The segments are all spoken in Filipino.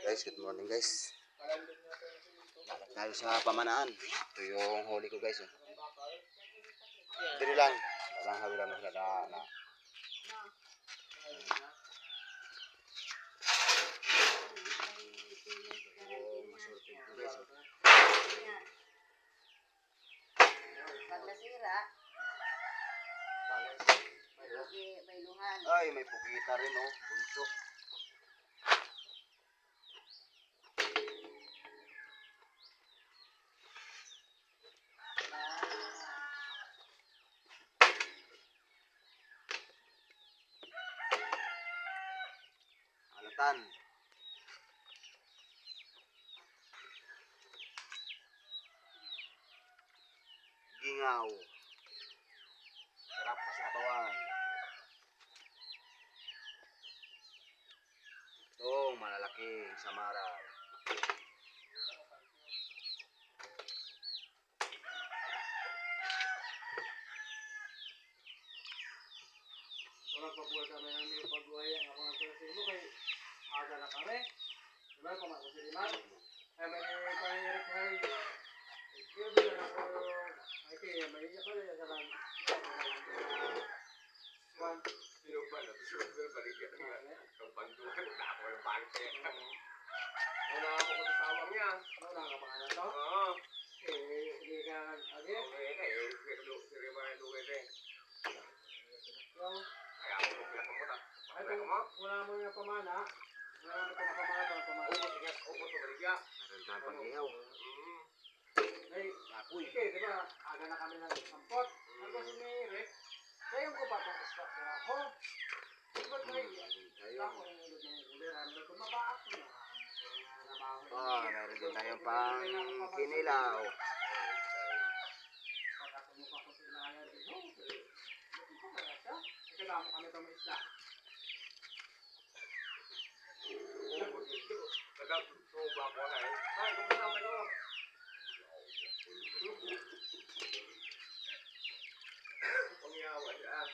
Guys, good morning guys. Balik tayo sa pamanaan. Ito yung huli ko guys. Dili lang. Parang hawiran na sila na. Masurtig ko guys. Pag nasira, may lungan. Ay, may pukita rin oh. Bunso. Alatan. Gingaw. Sarap sa sabawan. Ito, malalaking samara. Walang pabuhay kami ng mga pagbuhay ang ako ng pwede mo kay aga na kami. Diba, kumakas si Limar? Ay, may pangyayari ka rin. Kaya bilang ako, ay kaya, may iya pala yung salang. Juan. Sino ba? Natusuro balik yan. Ang panduhan na ako ng bangke. Una ako ko sa sawang niya. Wala ka pa na to? Oo. Hindi ka nag-agi? Okay, kayo. Si Rimar na luwin eh. Kaya ako kung pinakamot. Ay, kung wala mo yung pamana, wala mo itong pamana ito ng pamana. Ubot sa baligya. Meron tayong pag-ihaw. Ay, okay, diba, aga na kami ng sampot. Ang kasi may rep, kaya ko pa itong stock na ako. Diba tayo? Ako na yung ulod ng uliran. Kung mabaak ko na. Oh, meron din tayong pang kinilaw. Pagkatumukha ko sa ilayan din. Oh, ito ko kaya siya. Ikadamo kami itong isla. Ubot. Nagatutuba ko na eh. Ay, kung kasama ito. Pangyawa dyan.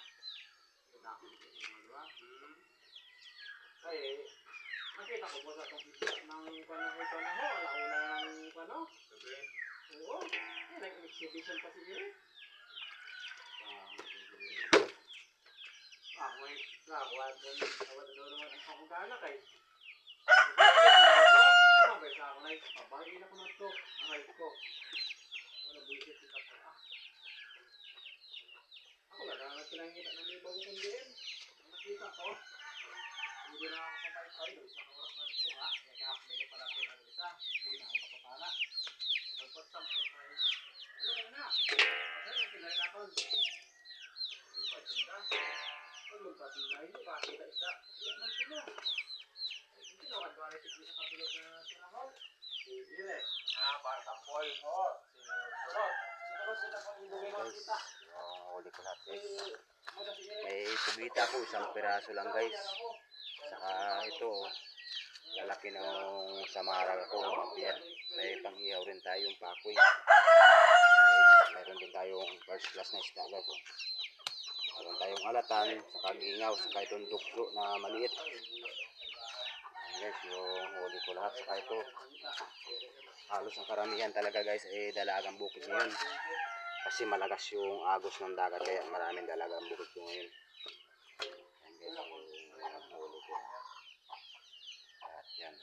Ay, nakita ko po sa itong isla ng panahon ho. Alauna ng pano. Sabi. Oo. Yan, nag-exhibition pa si Iri. Ako ay, awad doon naman ang pakungkana kay. Ano ba sa ako na pabagay na ko na ito. Aray ko. Ano buisit kita po ah. Ako wala na pinangita ng ibang kong din. Ang nakita ko. Hindi na ako kapay-pay. Isa ka oras na ito ha. Nag-aap na pala ko ng isa. Hindi na ako kapapala. Pagpagsampot tayo. Ano ka na? Ano yung pinay natin? Pagpagsinda. Pag magpatinay, pakita isa. Iyak man sila. Hindi na ako na ito sa kabilog na sinahol. Sige. Para sampol. Oo. Sinurot. Sinurot sila pang ibigay ng Guys, kita. yung huli ko lahat guys. Magkasige. May pugita ko, isang piraso lang guys. Saka ito, lalaki ng samara ko, mapir. May pang-ihaw rin tayong pakoy. Guys, meron din tayong first class na isda guys. Meron tayong alatan, saka gingaw, saka itong dukso na maliit. Ayan guys, yung huli ko lahat. Saka ito, halos ang karamihan talaga guys ay dalagang bukid ngayon. Kasi malagas yung agos ng dagat kaya maraming dalagang bukid ko ngayon. Ayan guys, yung huli ko. At yan.